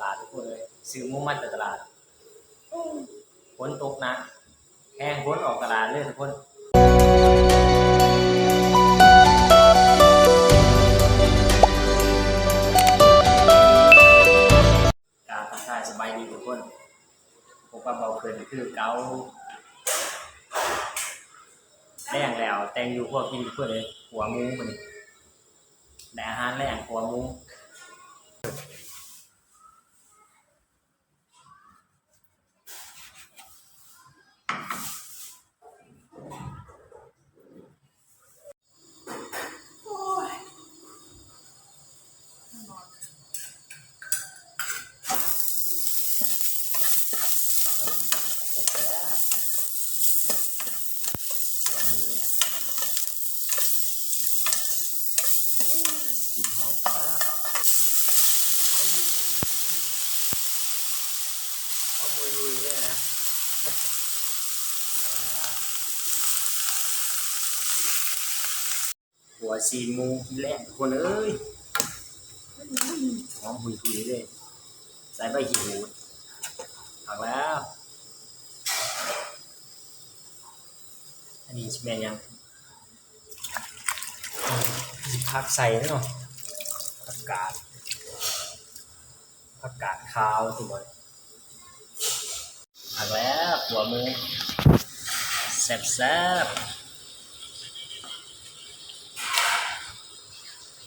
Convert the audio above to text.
ลาดทุกคนเลยซื้อหมูมาจากตลาดฝนตกนะแห้งฝนออกตลาดเลยทุกคนการทักทายสบายดีทุกคนผมก็เบาเกินคือเกาแรงแล้วแต่งอยู่พวกกินเพื่อนเลยหัวมูมันแต่อาหารแรงหัวมูกินหอมปลาเอามุยๆเลยนะหัวซีมูแหลกทุกคนเอ้ยหอมหุยๆเลยใส่ใบขี้หูดผักแล้วอันนี้เป็นยังผักใส่เนาะผักกาดขาวทุกคนผักแล้วหัวมือแซ่บ